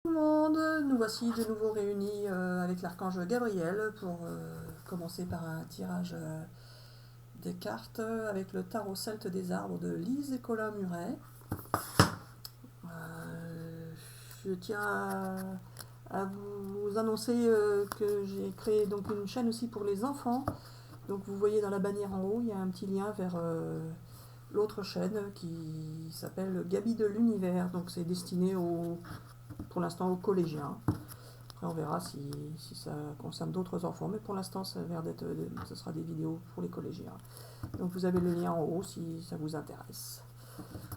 Tout le monde, nous voici de nouveau réunis avec l'archange Gabriel pour commencer par un tirage des cartes avec le tarot celte des arbres de Lise et Colin Muret. Je tiens à vous annoncer que j'ai créé donc une chaîne aussi pour les enfants. Donc vous voyez dans la bannière en haut, il y a un petit lien vers l'autre chaîne qui s'appelle Gabi de l'univers. Donc c'est destiné pour l'instant aux collégiens. Après, on verra si ça concerne d'autres enfants, mais pour l'instant, ça a l'air d'être, ce sera des vidéos pour les collégiens. Donc, vous avez le lien en haut si ça vous intéresse.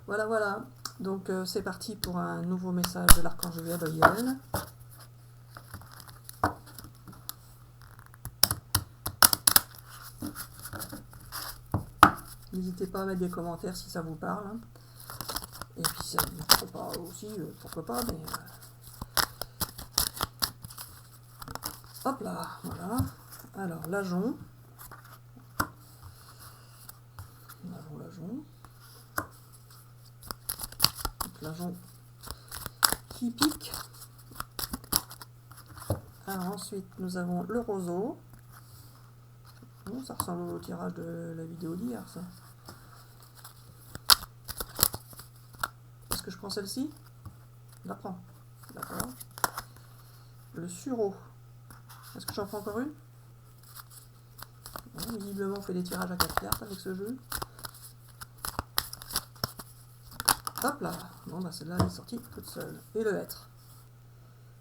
Voilà, voilà. Donc, c'est parti pour un nouveau message de l'archange Gabriel. N'hésitez pas à mettre des commentaires si ça vous parle. Et puis, si ça ne vous parle pas aussi, pourquoi pas, mais... Hop là, voilà. Alors, l'ajon. L'ajon qui pique. Alors ensuite, nous avons le roseau. Oh, ça ressemble au tirage de la vidéo d'hier, ça. Est-ce que je prends celle-ci? Je la prends. D'accord. Le sureau. Est-ce que j'en prends encore une? Bon, visiblement, on fait des tirages à 4 cartes avec ce jeu. Hop là. Bon, bah celle-là, elle est sortie toute seule. Et le hêtre.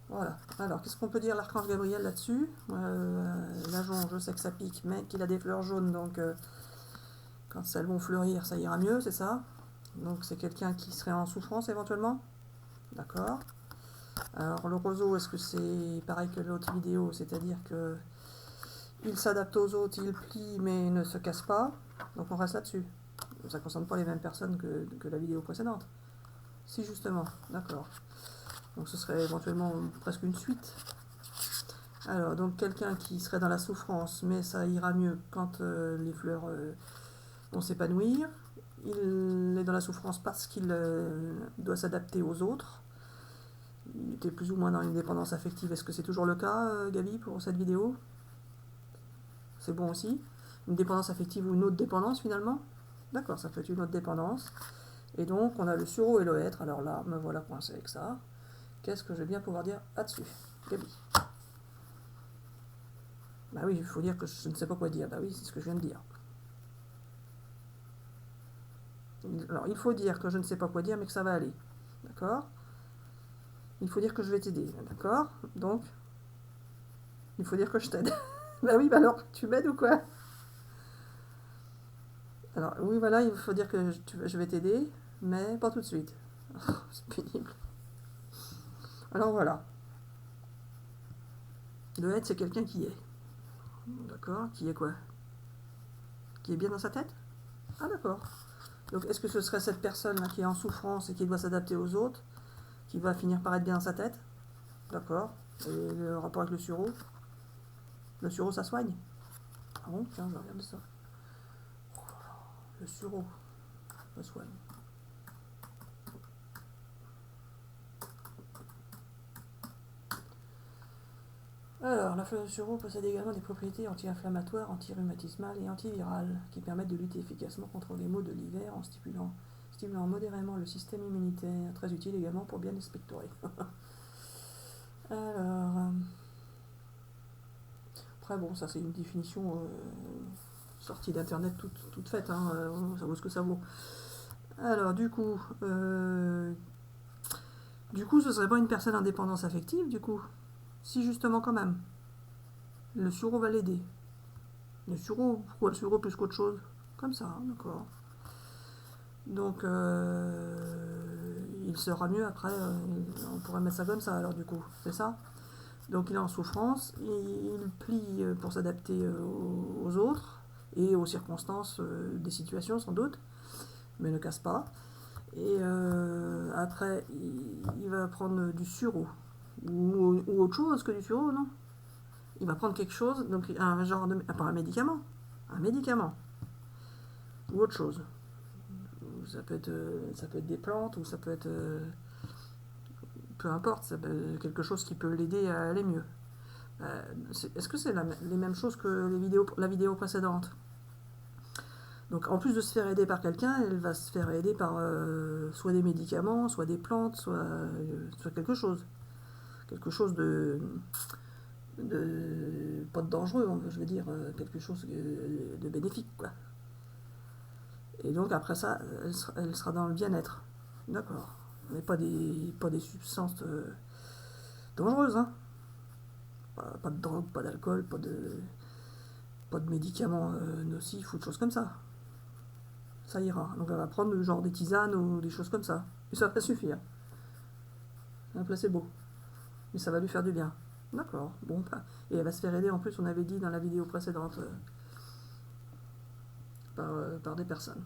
Voilà. Alors, qu'est-ce qu'on peut dire l'archange Gabriel là-dessus? L'ajon, je sais que ça pique, mais qu'il a des fleurs jaunes, donc quand elles vont fleurir, ça ira mieux, c'est ça? Donc, c'est quelqu'un qui serait en souffrance éventuellement? D'accord. Alors, le roseau, est-ce que c'est pareil que l'autre vidéo? C'est-à-dire que il s'adapte aux autres, il plie, mais ne se casse pas. Donc, on reste là-dessus. Ça ne concerne pas les mêmes personnes que la vidéo précédente. Si, justement. D'accord. Donc ce serait éventuellement presque une suite. Alors, donc quelqu'un qui serait dans la souffrance, mais ça ira mieux quand les fleurs vont s'épanouir. Il est dans la souffrance parce qu'il doit s'adapter aux autres. Il était plus ou moins dans une dépendance affective. Est-ce que c'est toujours le cas, Gabi, pour cette vidéo? C'est bon aussi. Une dépendance affective ou une autre dépendance, finalement? D'accord, ça peut être une autre dépendance. Et donc, on a le sureau et le hêtre. Alors là, me voilà coincé avec ça. Qu'est-ce que je vais bien pouvoir dire là-dessus, Gabi? Bah oui, il faut dire que je ne sais pas quoi dire. Bah oui, c'est ce que je viens de dire. Alors, il faut dire que je ne sais pas quoi dire, mais que ça va aller. D'accord? Il faut dire que je vais t'aider. D'accord? Donc, il faut dire que je t'aide. Bah oui, bah alors, tu m'aides ou quoi? Alors, oui, voilà, il faut dire que je vais t'aider, mais pas tout de suite. Oh, c'est pénible. Alors voilà. Le être, c'est quelqu'un qui est. D'accord? Qui est quoi? Qui est bien dans sa tête? Ah d'accord. Donc est-ce que ce serait cette personne-là qui est en souffrance et qui doit s'adapter aux autres, qui va finir par être bien dans sa tête? D'accord. Et le rapport avec le sureau? Le sureau, ça soigne? Ah bon? Tiens, je vais regarder ça. Oh là là, le sureau, ça soigne. Alors, la fleur de sureau possède également des propriétés anti-inflammatoires, anti-rhumatismales et antivirales qui permettent de lutter efficacement contre les maux de l'hiver en stimulant modérément le système immunitaire. Très utile également pour bien expectorer. Alors, après, bon, ça c'est une définition sortie d'internet toute faite, hein, ça vaut ce que ça vaut. Alors, du coup, ce serait pas une personne en dépendance affective, du coup? Si, justement, quand même. Le sureau va l'aider. Le sureau, pourquoi le sureau plus qu'autre chose? Comme ça, d'accord. Donc, il sera mieux après, on pourrait mettre ça comme ça, alors, du coup, c'est ça? Donc, il est en souffrance, il plie pour s'adapter aux autres et aux circonstances des situations, sans doute, mais ne casse pas. Et après, il va prendre du sureau. Ou autre chose que du sureau, non? Il va prendre quelque chose, donc un genre de... Pas un médicament. Un médicament. Ou autre chose. Ça peut être des plantes, ou ça peut être peu importe, c'est quelque chose qui peut l'aider à aller mieux. Est-ce que c'est les mêmes choses que la vidéo précédente? Donc en plus de se faire aider par quelqu'un, elle va se faire aider par soit des médicaments, soit des plantes, soit quelque chose. Quelque chose de pas de dangereux, je veux dire, quelque chose de bénéfique, quoi. Et donc après ça, elle sera dans le bien-être. D'accord. Mais pas des substances dangereuses, hein. Pas de drogue, pas d'alcool, pas de médicaments nocifs ou de choses comme ça. Ça ira. Donc elle va prendre genre des tisanes ou des choses comme ça. Et ça va suffire. Un placebo. Mais ça va lui faire du bien. D'accord. Bon, et elle va se faire aider en plus, on avait dit dans la vidéo précédente, par des personnes.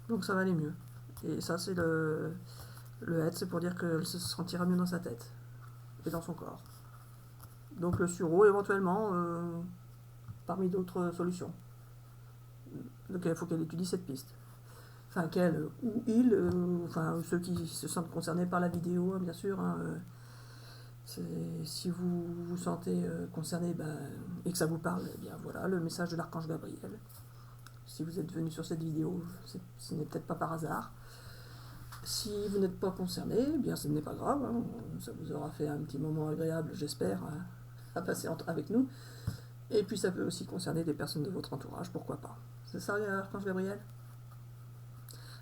Donc ça va aller mieux. Et ça, c'est le aide, c'est pour dire qu'elle se sentira mieux dans sa tête et dans son corps. Donc le suro, éventuellement, parmi d'autres solutions. Donc il faut qu'elle étudie cette piste. Enfin, qu'elle ou il, enfin ceux qui se sentent concernés par la vidéo, hein, bien sûr. Hein, si vous vous sentez concerné et que ça vous parle, eh bien voilà le message de l'archange Gabriel. Si vous êtes venu sur cette vidéo, ce n'est peut-être pas par hasard. Si vous n'êtes pas concerné, eh bien ce n'est pas grave, hein. Ça vous aura fait un petit moment agréable, j'espère, à passer avec nous. Et puis ça peut aussi concerner des personnes de votre entourage, pourquoi pas. C'est ça, l'archange Gabriel?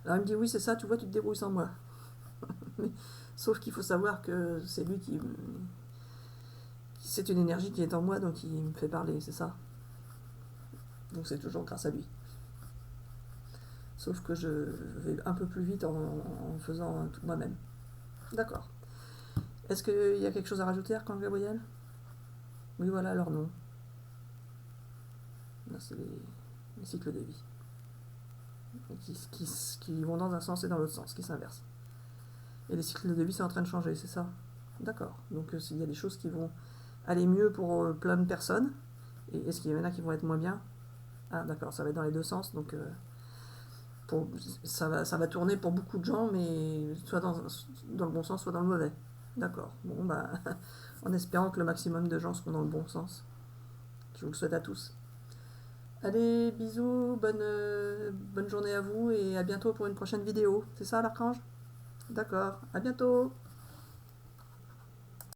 Alors il me dit oui, c'est ça, tu vois, tu te débrouilles sans moi. Sauf qu'il faut savoir que c'est lui qui... C'est une énergie qui est en moi, donc il me fait parler, c'est ça. Donc c'est toujours grâce à lui. Sauf que je vais un peu plus vite en faisant tout moi-même. D'accord. Est-ce qu'il y a quelque chose à rajouter, archange Gabriel? Oui, voilà leur nom. Là, c'est les cycles de vie. Qui vont dans un sens et dans l'autre sens, qui s'inversent. Et les cycles de vie sont en train de changer, c'est ça? D'accord. Donc il y a des choses qui vont aller mieux pour plein de personnes. Et est-ce qu'il y en a qui vont être moins bien? Ah d'accord, ça va être dans les deux sens. Donc ça va tourner pour beaucoup de gens, mais soit dans le bon sens, soit dans le mauvais. D'accord. Bon, en espérant que le maximum de gens seront dans le bon sens. Je vous le souhaite à tous. Allez, bisous, bonne journée à vous et à bientôt pour une prochaine vidéo. C'est ça l'archange? D'accord, à bientôt.